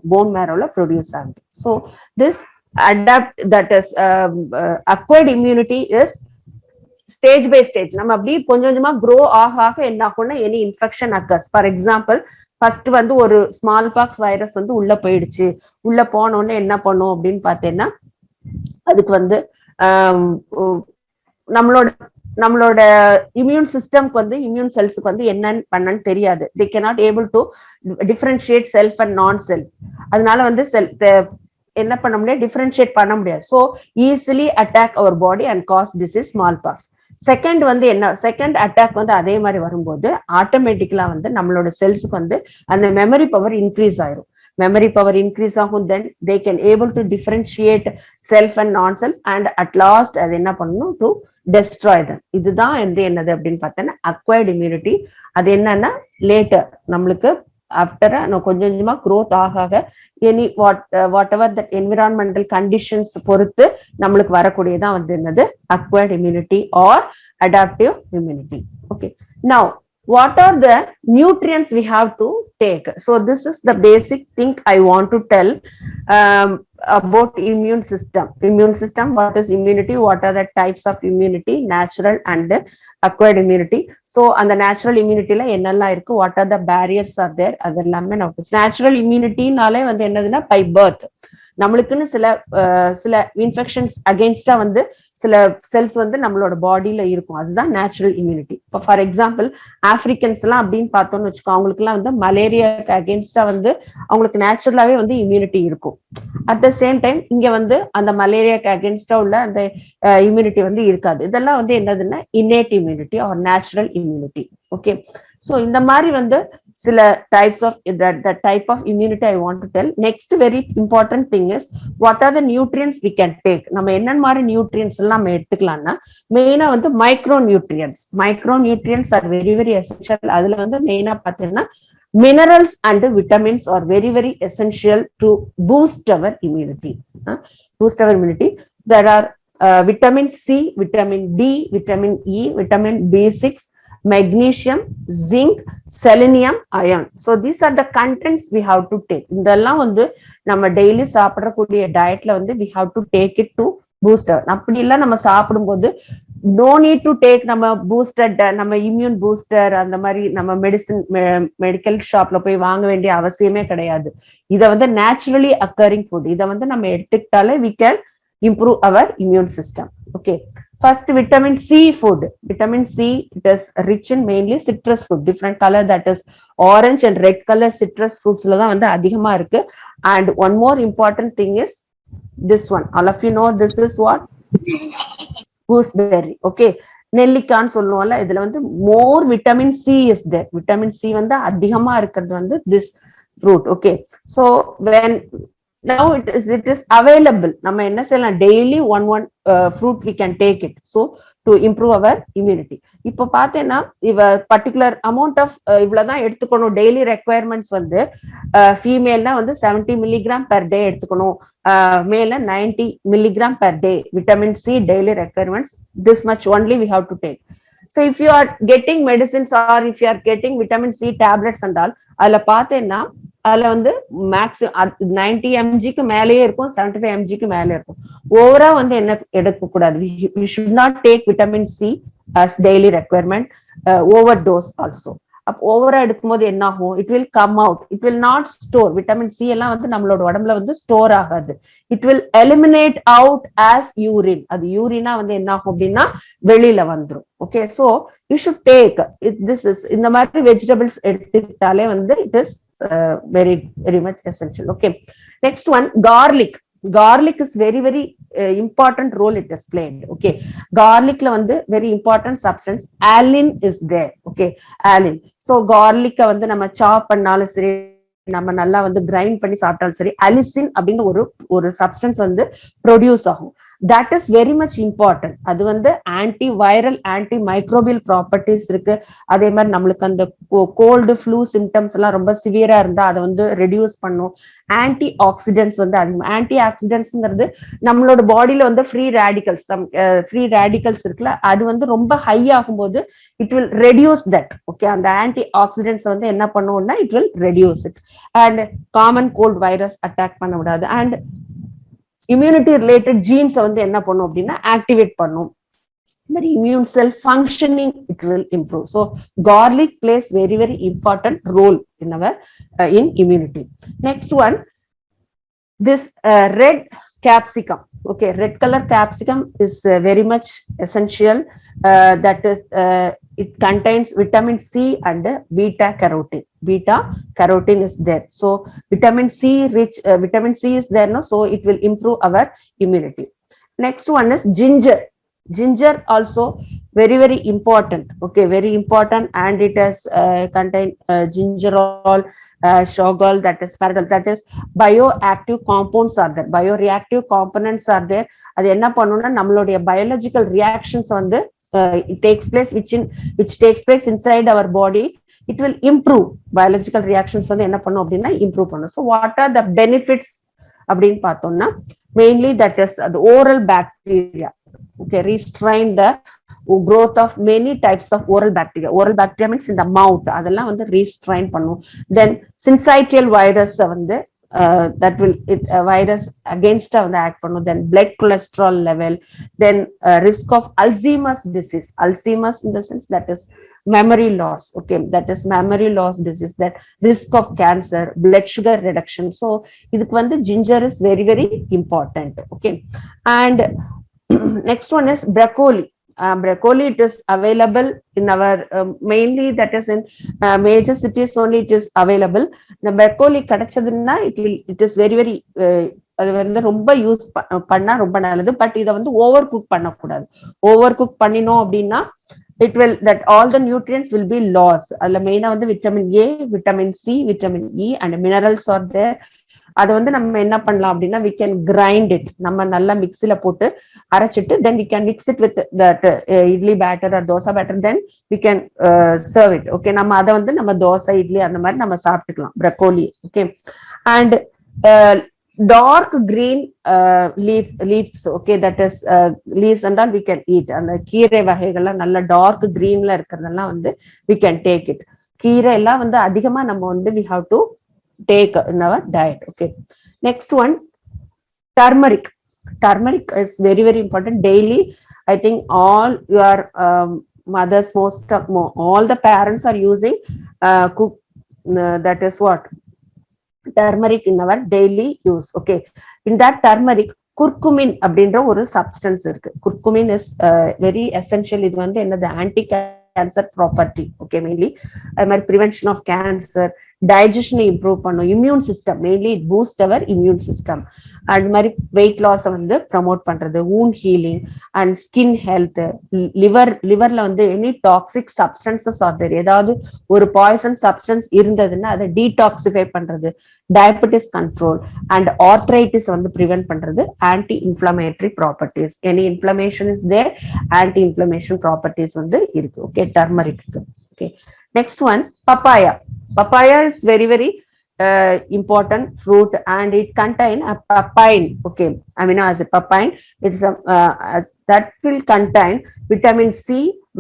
la produce ஆகுது. So this that is acquired immunity is stage by stage. நம்ம அப்படி கொஞ்சம் கொஞ்சமா க்ரோ ஆக என்ன ஆகும்னா, any infection occurs. For example, first வந்து ஒரு ஸ்மால் பாக்ஸ் வைரஸ் வந்து உள்ள போயிடுச்சு. உள்ள போனோடனே என்ன பண்ணும் அப்படின்னு பார்த்தேன்னா, அதுக்கு வந்து நம்மளோட இம்யூன் சிஸ்டம்க்கு வந்து, இம்யூன் செல்ஸுக்கு வந்து என்னன்னு பண்ணன்னு தெரியாது. They cannot able to differentiate self and non self. அதனால வந்து என்ன பண்ண முடியாது, டிஃபரன்ஷியேட் பண்ண முடியாது. So easily attack our body and cause disease smallpox. Second வந்து செகண்ட் அட்டாக் வந்து அதே மாதிரி வரும்போது ஆட்டோமேட்டிக்கலா வந்து நம்மளோட செல்ஸுக்கு வந்து அந்த மெமரி பவர் இன்க்ரீஸ் ஆயிரும். மெமரி பவர் இன்க்ரீஸ் ஆகும். Then they can able to differentiate self and non self, and at last அது என்ன பண்ணணும், டு டெஸ்ட்ராய் தம். இதுதான் என்னது அப்படின்னு பார்த்தோன்னா அக்வயர்ட் இம்யூனிட்டி. அது என்னன்னா லேட்டர் நம்மளுக்கு ஆஃப்டர் கொஞ்சம் கொஞ்சமா growth ஆக any what ever that environmental conditions பொறுத்து நம்மளுக்கு வரக்கூடியதான் வந்து என்னது acquired immunity R adaptive immunity. Okay, now what are the nutrients we have to take? So this is the basic thing I want to tell about immune system. What is immunity, what are the types of immunity, natural and acquired immunity. So and the natural immunity la என்னெல்லாம் இருக்கு, what are the barriers are there, அதெல்லாமே நமக்கு. natural immunity நாலே வந்து என்னதுன்னா by birth நம்மளுக்குன்னு சில infections அகெயின்ஸ்டா வந்து சில செல்ஸ் வந்து நம்மளோட பாடியில இருக்கும். அதுதான் நேச்சுரல் இம்யூனிட்டி. இப்போ ஃபார் எக்ஸாம்பிள் ஆப்பிரிக்கன்ஸ் எல்லாம் அப்படின்னு பார்த்தோம்னு வச்சுக்கோ, அவங்களுக்கு எல்லாம் வந்து மலேரியாக்கு அகெயின்ஸ்டா வந்து அவங்களுக்கு நேச்சுரலாவே வந்து இம்யூனிட்டி இருக்கும். அட் த சேம் டைம் இங்க வந்து அந்த மலேரியாக்கு அகெயின்ஸ்டா உள்ள அந்த இம்யூனிட்டி வந்து இருக்காது. இதெல்லாம் வந்து என்னதுன்னா innate immunity or natural immunity. Okay, so இந்த மாதிரி வந்து சில types of that type of immunity I want to tell. Next very important thing is what are the nutrients we can take. நம்ம என்ன மாதிரி நியூட்ரியன்ஸ் எல்லாம் நம்ம எடுத்துக்கலாம்னா, மெயினா வந்து micro nutrients are very very essential. அதுல வந்து மெயினா பார்த்தீங்கன்னா minerals and vitamins are very very essential to boost our immunity. There are vitamin C, vitamin D, vitamin E, vitamin B6, magnesium, zinc, selenium, iron. So these are the contents we have to take. இதெல்லாம் வந்து நம்ம daily சாப்பிடக்கூடிய டயட்ல வந்து we have to take it to booster. அப்படி இல்ல நம்ம சாப்பிடும்போது no need to take நம்ம பூஸ்டர், நம்ம இம்யூன் பூஸ்டர் அந்த மாதிரி நம்ம மெடிக்கல் ஷாப்ல போய் வாங்க வேண்டிய அவசியமே கிடையாது. இதை வந்து நேச்சுரலி அக்கரிங் ஃபுட், இதை வந்து நம்ம எடுத்துக்கிட்டாலே we can improve our immune system. Okay, first vitamin C food. Vitamin C, it is rich in mainly citrus fruit, different color, that is orange and red color citrus fruits la dhaan vandu adhigama irukku. And one more important thing is this one, all of you know this is what, gooseberry. Okay, நெல்லிக்கான்னு சொல்லுவோம்ல, இதுல வந்து more vitamin C is there. Vitamin C வந்து அதிகமா இருக்கிறது வந்து this fruit. Okay, so when now it is available, நம்ம என்ன செய்யலாம், daily one fruit we can take it, so to improve our immunity. இப்போ பார்த்தேன்னா இவ பர்டிகுலர் அமௌண்ட் ஆஃப் இவ்வளவுதான் எடுத்துக்கணும். டெய்லி ரெக்குயர்மெண்ட்ஸ் வந்து ஃபீமேல்னா வந்து 70 milligram per day எடுத்துக்கணும், மேல 90 milligram per day vitamin C daily requirements. This much only we have to take. So if you are getting medicines or if you are getting vitamin C tablets and all, அதுல பார்த்தேன்னா அதுல வந்து maximum 90 mgக்கு மேலேயே இருக்கும், 75 mgக்கு மேலே இருக்கும். ஓவரா வந்து என்ன எடுக்க கூடாது. we should not take vitamin C as daily requirement, overdose also. அப்ப ஓவரா எடுக்கும்போது என்ன ஆகும், it will come out, it will not store. Vitamin C எல்லாம் வந்து நம்மளோட உடம்புல வந்து ஸ்டோர் ஆகாது. It will eliminate out as urine. அது யூரினா வந்து என்ன ஆகும் அப்படின்னா வெளியில வந்துடும். Okay, so you should take this is, இந்த மாதிரி வெஜிடபிள்ஸ் எடுத்துக்கிட்டாலே வந்து it is very very much essential. Okay, next one, garlic. Garlic is very very important role it has played. Okay, garlic la vandu very important substance allicin is there. Okay, allicin. So garlic வந்து நம்ம chop பண்ணாலும் சரி, நம்ம நல்லா வந்து grind பண்ணி சாப்பிட்டாலும் சரி, அலிசின் அப்படின்னு ஒரு சப்ஸ்டன்ஸ் வந்து ப்ரொடியூஸ் ஆகும். That is very much important. அது வந்து anti viral anti microbial properties இருக்கு. அதே மாதிரி நம்மளுக்கு அந்த கோல்டு ஃப்ளூ சிம்டம்ஸ் எல்லாம் ரொம்ப சிவியரா இருந்தா அதை வந்து ரெடியூஸ் பண்ணும். ஆன்டி ஆக்சிடென்ட்ஸ் வந்து அதிகம். ஆன்டி ஆக்சிடென்ட்ஸ்ங்கிறது நம்மளோட பாடியில வந்து ஃப்ரீ ரேடிக்கல்ஸ் இருக்குல்ல, அது வந்து ரொம்ப ஹை ஆகும்போது it will reduce that. Okay, அந்த ஆன்டி ஆக்சிடென்ட்ஸ் வந்து என்ன பண்ணுவோம்னா it will reduce it. And common gold virus attack பண்ண விடாது. அண்ட் இம்யூனிட்டி ரிலேட்டட் ஜீன்ஸ் வந்து என்ன பண்ணும் அப்படின்னா ஆக்டிவேட் பண்ணும். immune cell functioning it will improve. So garlic plays very very important role in our in immunity. Next one, this red capsicum. Okay, red color capsicum is very much essential. That is it contains vitamin C and beta carotene. Beta carotene is there, so vitamin C rich vitamin C is there, no, so it will improve our immunity. Next one is ginger. Ginger also very very important. Okay, very important, and it has contain gingerol, shogol, that is paradol, that is bioactive compounds are there, bioreactive components are there. அது என்ன பண்ணும்னா நம்மளுடைய biological reactions வந்து it takes place which takes place inside our body. It will improve biological reactions வந்து என்ன பண்ணும் அப்படின்னா improve பண்ணும். So what are the benefits அப்படின்னு பார்த்தோம்னா mainly that is the oral bacteria. Okay, restrain the growth of many types of oral bacteria. Oral bacteria means in the mouth, அதெல்லாம் வந்து restrain பண்ணும். Then syncytial virus வந்து that will virus against வந்து act பண்ணும். Then blood cholesterol level. Then risk of Alzheimer's disease. Alzheimer's in the sense that is memory loss. Okay, that is memory loss disease. That risk of cancer, blood sugar reduction. So இதுக்கு வந்து ginger is very very important. Okay, and next one is broccoli. Broccoli, it is available in our mainly that is in major cities only it is available. The broccoli கிடைச்சதுன்னா it is very very அது வந்து ரொம்ப use பண்ணா ரொம்ப நல்லது. But இதை வந்து over cook பண்ணக்கூடாது. ஓவர் குக் பண்ணினோம் அப்படின்னா it will that all the nutrients will be lost. அதுல மெயினா வந்து vitamin A, vitamin C, vitamin E and minerals are there. அதை வந்து நம்ம என்ன பண்ணலாம் அப்படின்னா we can grind it. நம்ம நல்லா மிக்ஸில போட்டு அரைச்சிட்டு then we can mix it with that idli batter or dosa batter, then we can serve it. Okay, நம்ம அதை வந்து நம்ம தோசை இட்லி அந்த மாதிரி நம்ம சாப்பிட்டுக்கலாம் broccoli. Okay, and dark green leaves. Okay, that is leaves and all we can eat. அந்த கீரை வகைகள்லாம் நல்ல டார்க் கிரீன்ல இருக்கிறதெல்லாம் வந்து we can take it. கீரை எல்லாம் வந்து அதிகமா நம்ம வந்து we have to take in our diet. Okay, next one, turmeric. Turmeric is very very important. Daily I think all your mothers, all the parents are using cook that is what turmeric in our daily use. Okay, in that turmeric curcumin அப்படின்ற ஒரு substance இருக்கு. curcumin is very essential. இது வந்து என்னது anti cancer property. Okay, mainly prevention of cancer, டைஜஷனை improve பண்ணும், immune system mainly it boost our immune system. அது மாதிரி வெயிட் லாஸை வந்து ப்ரமோட் பண்றது, wound healing and skin health, லிவர்ல வந்து any toxic substances are there, ஏதாவது ஒரு பாய்சன் சப்ஸ்டன்ஸ் இருந்ததுன்னா அதை டீடாக்சிஃபை பண்றது, டயபெட்டிஸ் கண்ட்ரோல் அண்ட் ஆர்த்ரைட்டிஸ் வந்து ப்ரிவென்ட் பண்றது, anti inflammatory properties, any inflammation is there, anti inflammation properties வந்து இருக்கு. Okay, turmeric. Okay, next one papaya. Papaya is very important fruit and it contain a papain. Okay, amino acid papain. It's a that will contain vitamin C,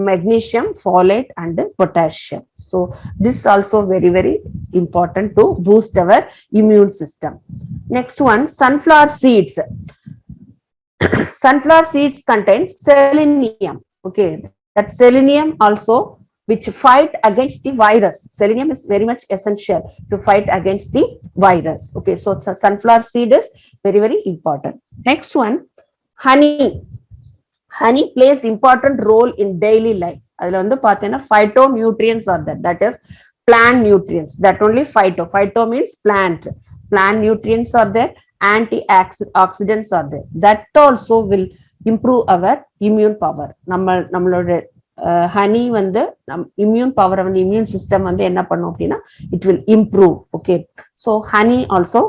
magnesium, folate and potassium. So this also very important to boost our immune system. Next one, sunflower seeds. Sunflower seeds contain selenium. Okay, that selenium also which fight against the virus. Selenium is very much essential to fight against the virus. Okay, so sunflower seed is very important. Next one, honey. Honey plays important role in daily life. அதுல வந்து பாத்தீங்கன்னா phytonutrients are there, that is plant nutrients, that only phyto means plant nutrients are there, antioxidants are there, that also will improve our immune power. நம்மளோட honey வந்து immune power வந்து immune system வந்து என்ன பண்ணும் அப்படின்னா it will improve. Okay, so honey also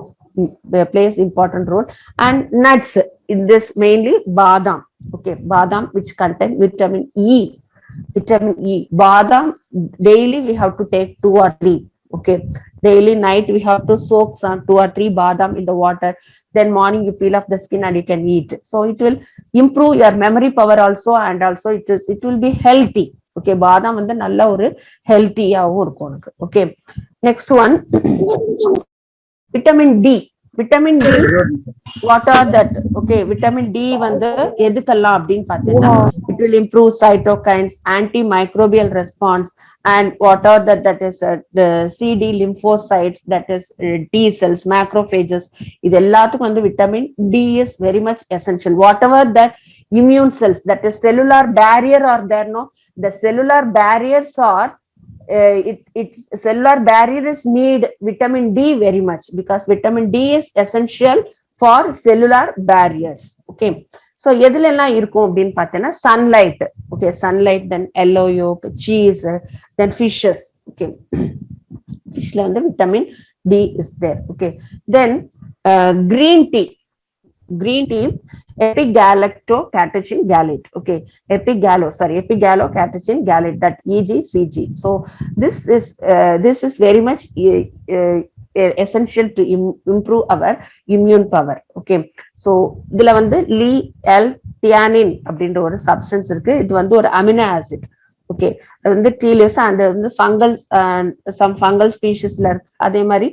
plays important role. And nuts, in this mainly badam. Okay, badam which contain vitamin E. Badam daily we have to take 2 or 3. Okay, daily night we have to soak some 2 or 3 badam in the water, then morning you peel off the skin and you can eat. So it will improve your memory power also, and also it will be healthy. Okay, badam வந்து நல்ல ஒரு ஹெல்த்தியாவும் இருக்கும் உங்களுக்கு. Okay, next one, vitamin D. Vitamin D, what are that? Okay, vitamin D வந்து எதுக்கெல்லாம் அப்படின்னு பார்த்தீங்கன்னா it will improve cytokines, antimicrobial response, and what are that is the CD lymphocytes, that is T cells, macrophages. இது எல்லாத்துக்கும் வந்து vitamin D is very much essential. Whatever that immune cells, that is cellular barrier are there, no, the cellular barriers are its cellular barriers need vitamin D very much, because vitamin D is essential for cellular barriers. Okay, so எதுல எல்லாம் இருக்கும் அப்படின்னு பார்த்தீங்கன்னா sunlight. Okay, sunlight, then yellow yolk, cheese, then fishes. Okay, fishல வந்து vitamin D is there. Okay, then green tea, epigallocatechin gallate. Okay, epigallocatechin gallate, that EGCG. So this is very much essential to improve our immune power. Okay, so இதுல வந்து L-theanine அப்படின்ற ஒரு substance இருக்கு. இது வந்து ஒரு amino acid. Okay, அது வந்து டீலியஸ் அண்ட் வந்து ஃபங்கல் ஸ்பீஷிஸ்ல இருக்கு. அதே மாதிரி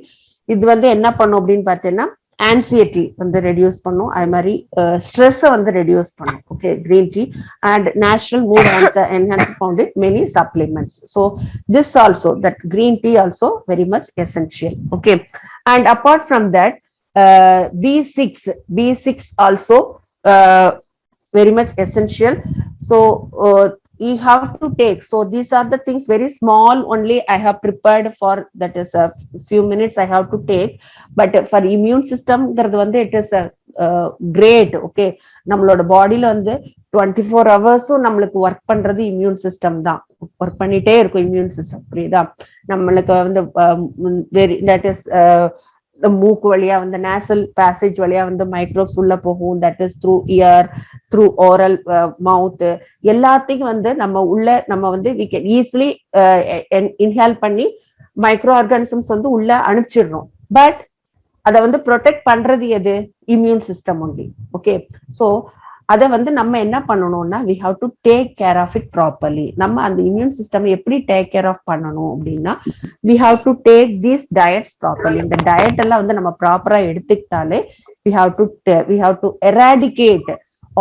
இது வந்து என்ன பண்ணும் அப்படின்னு பார்த்தீங்கன்னா ஆன்சியட்டி வந்து ரெடியூஸ் பண்ணும், அதே மாதிரி ஸ்ட்ரெஸ்ஸை வந்து ரெடியூஸ் பண்ணும். Okay, green tea and natural mood enhance found in many supplements. So this also, that green tea also very much essential. Okay, and apart from that, B6 also very much essential. So you have to take, so these are the things very small only I have prepared for, that is a few minutes I have to take, but for immune system வந்து it is a great. Okay, நம்மளோட பாடியில வந்து 24 ஹவர்ஸும் நம்மளுக்கு work பண்றது immune system தான், work பண்ணிட்டே இருக்கும் immune system. புரியுதா? நம்மளுக்கு வந்து that is மூக்கு வழியா வந்து நேசல் பேசேஜ் வழியா வந்து மைக்ரோப்ஸ் உள்ள போகும், that is through ear, through oral, mouth, எல்லாத்தையும் வந்து நம்ம வந்து we can easily inhale பண்ணி மைக்ரோ ஆர்கானிசம்ஸ் வந்து உள்ள அனுப்பிச்சிடுறோம். பட் அதை வந்து ப்ரொடெக்ட் பண்றது எது? Immune system only. Okay, so அதை வந்து நம்ம என்ன பண்ணணும்னா we have to take care of it properly. நம்ம அந்த இம்யூன் சிஸ்டம் எப்படி டேக் கேர் ஆஃப் பண்ணணும் அப்படின்னா we have to take these diets properly. இந்த டயட் எல்லாம் வந்து நம்ம ப்ராப்பரா எடுத்துக்கிட்டாலே we have to eradicate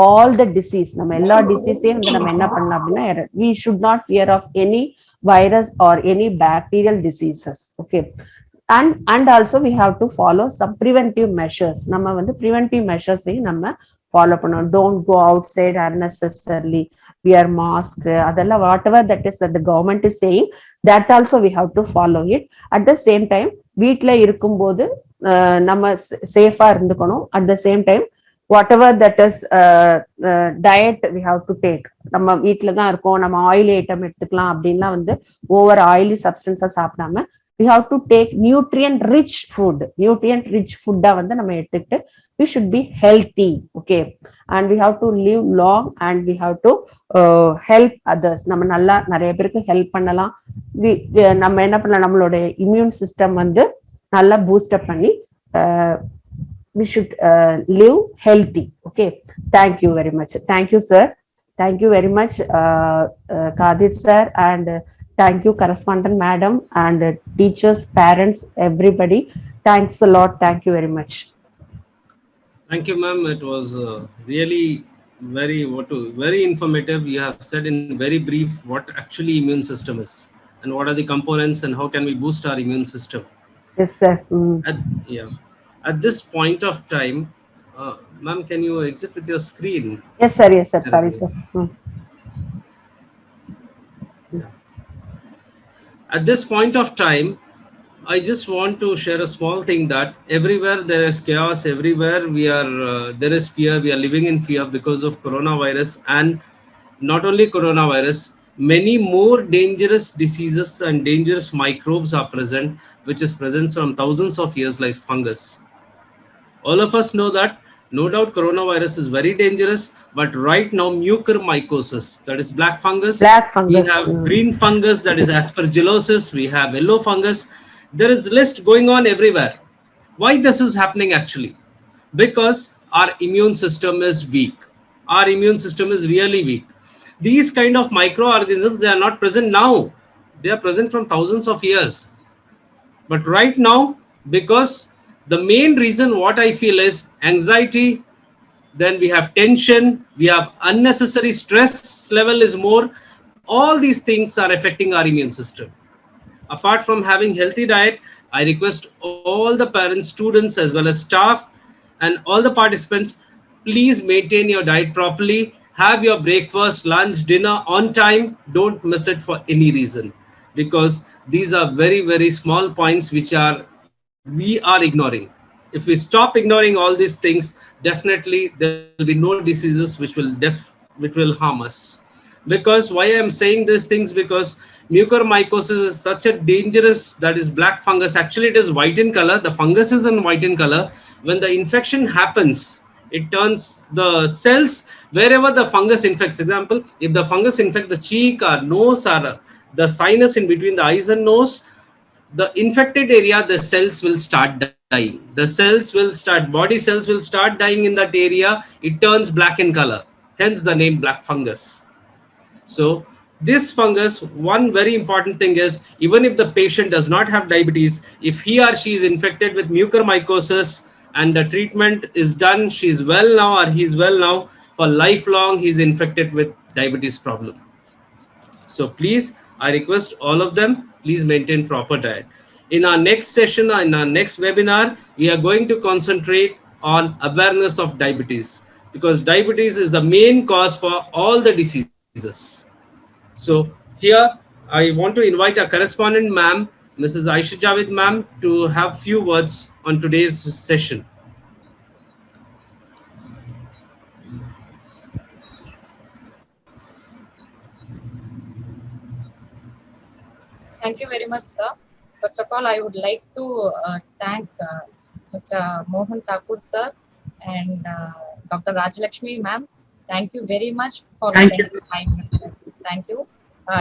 all the disease. நம்ம எல்லா டிசீஸையும் வந்து நம்ம என்ன பண்ணலாம் அப்படின்னா we should not fear of any virus or any bacterial diseases. Okay, and also we have to follow some preventive measures. நம்ம வந்து preventive measures நம்ம follow பண்ணணும். Don't go outside unnecessarily, wear mask, அதெல்லாம் whatever that is that the government is saying, that also we have to follow it. At the same time வீட்ல இருக்கும்போது நம்ம சேஃபா இருந்துக்கணும். at the same time whatever that is diet we have to take. நம்ம வீட்ல தான் இருக்கோம், நம்ம ஆயில் ஐட்டம் எடுத்துக்கலாம் அப்படின்லாம் வந்து ஓவர் ஆயிலி சப்ஸ்டன்ஸா சாப்பிடாம we have to take nutrient rich food. nutrient rich food வந்து நம்ம எடுத்துக்கிட்டு we should be healthy, okay, and we have to live long and we have to help others. நம்ம நல்லா நிறைய பேருக்கு ஹெல்ப் பண்ணலாம். நம்ம என்ன பண்ணலாம், நம்மளோட இம்யூன் சிஸ்டம் வந்து நல்லா பூஸ்ட் அப் பண்ணி we should live healthy, okay. Thank you very much. Thank you sir. Thank you very much Kadir sir, and thank you correspondent madam, and teachers, parents, everybody. Thanks a lot. Thank you very much. Thank you, ma'am. It was really very informative. You have said in very brief what actually immune system is and what are the components and how can we boost our immune system. Yes sir. At this point of time, ma'am, can you exit with your screen? Yes sir. Yes sir. Sorry sir. At this point of time, I just want to share a small thing that everywhere there is chaos, everywhere there is fear. We are living in fear because of coronavirus, and not only coronavirus, many more dangerous diseases and dangerous microbes are present, which is present from thousands of years, like fungus. All of us know that. No doubt coronavirus is very dangerous, but right now mucormycosis, that is black fungus. We have green fungus, that is aspergillosis. We have yellow fungus. There is list going on everywhere. Why this is happening actually? Because our immune system is weak. Our immune system is really weak. These kind of microorganisms, they are not present now. They are present from thousands of years. But right now, because the main reason what I feel is anxiety, then we have tension, we have unnecessary stress level is more. All these things are affecting our immune system. Apart from having healthy diet, I request all the parents, students, as well as staff and all the participants, please maintain your diet properly. Have your breakfast, lunch, dinner on time. Don't miss it for any reason, because these are very, very small points which we are ignoring. If we stop ignoring all these things, definitely there will be no diseases which will harm us. Because why I am saying these things, because mucormycosis is such a dangerous, that is black fungus. Actually it is white in color. The fungus is in white in color. When the infection happens, it turns the cells wherever the fungus infects. Example, if the fungus infects the cheek or nose or the sinus in between the eyes and nose, the infected area, the cells will start dying. The cells will start, body cells will start dying in that area. It turns black in color, hence the name black fungus. So this fungus, one very important thing is, even if the patient does not have diabetes, if he or she is infected with mucormycosis and the treatment is done, she is well now or he is well now, for lifelong he is infected with diabetes problem. So please, I request all of them, please maintain proper diet. In our next session, in our next webinar, we are going to concentrate on awareness of diabetes, because diabetes is the main cause for all the diseases. So here I want to invite our correspondent ma'am, Mrs. Aisha Javed ma'am, to have few words on today's session. Thank you very much, sir. First of all, I would like to thank Mr. Mohan Thakur sir and Dr. Rajalakshmi ma'am. Thank you very much for spending time with us. Thank you.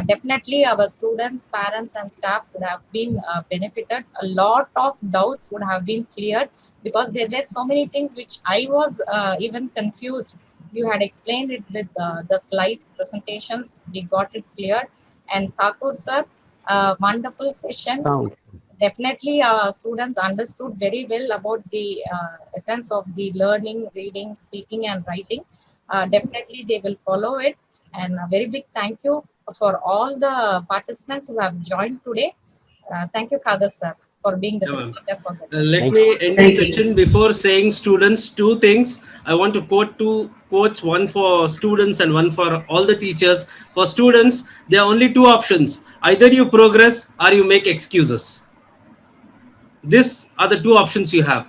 Definitely our students, parents and staff would have been benefited. A lot of doubts would have been cleared, because there were so many things which I was even confused. You had explained it with the slides, presentations, we got it cleared. And Thakur sir, wonderful session. Definitely students understood very well about the essence of the learning, reading, speaking and writing. Definitely they will follow it. And a very big thank you for all the participants who have joined today. Thank you, Kadir sir, for being the Yeah, ma'am. facilitator for that. Let Thank me end Thank the you. session before saying students two things. I want to quote two quotes, one for students and one for all the teachers. For students, there are only two options. Either you progress or you make excuses. These are the two options you have.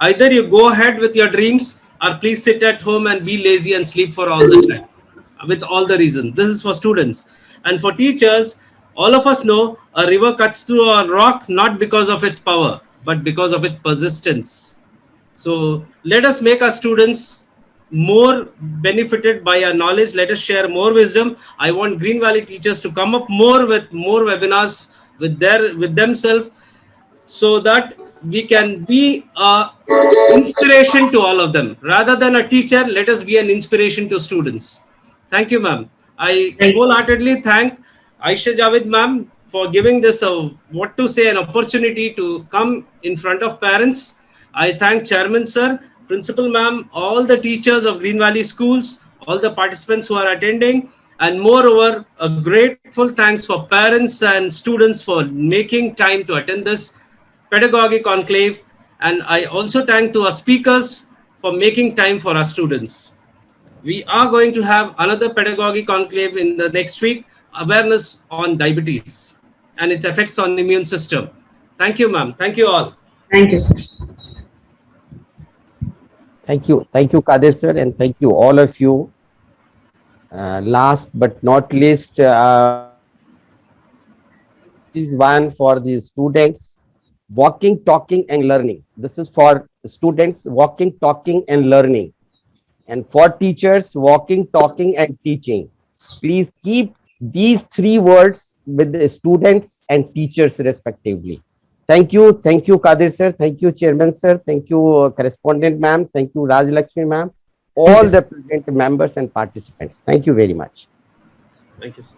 Either you go ahead with your dreams or please sit at home and be lazy and sleep for all the time with all the reason. This is for students. And for teachers, all of us know a river cuts through a rock not because of its power, but because of its persistence. So let us make our students more benefited by our knowledge. Let us share more wisdom. I want Green Valley teachers to come up more with more webinars with themselves, so that we can be a inspiration to all of them. Rather than a teacher, let us be an inspiration to students. Thank you, ma'am. I Thank wholeheartedly thank Aisha Javed ma'am for giving this what to say an opportunity to come in front of parents. I thank Chairman sir, Principal ma'am, all the teachers of Green Valley Schools, all the participants who are attending, and moreover, a grateful thanks for parents and students for making time to attend this pedagogy conclave. And I also thank to our speakers for making time for our students. We are going to have another pedagogy conclave in the next week, awareness on diabetes and its effects on immune system. Thank you, ma'am. Thank you all. Thank you, sir. Thank you. Thank you, Kadir sir, and thank you all of you. Last but not least, is one for the students, walking, talking, and learning. This is for students, walking, talking, and learning. And for teachers, walking, talking, and teaching. Please keep these three words with the students and teachers respectively. Thank you. Thank you, Kadir sir. Thank you, Chairman sir. Thank you, correspondent ma'am. Thank you, Raj Lakshmi ma'am. All you, sir. the present members and participants. Thank you very much. Thank you, sir.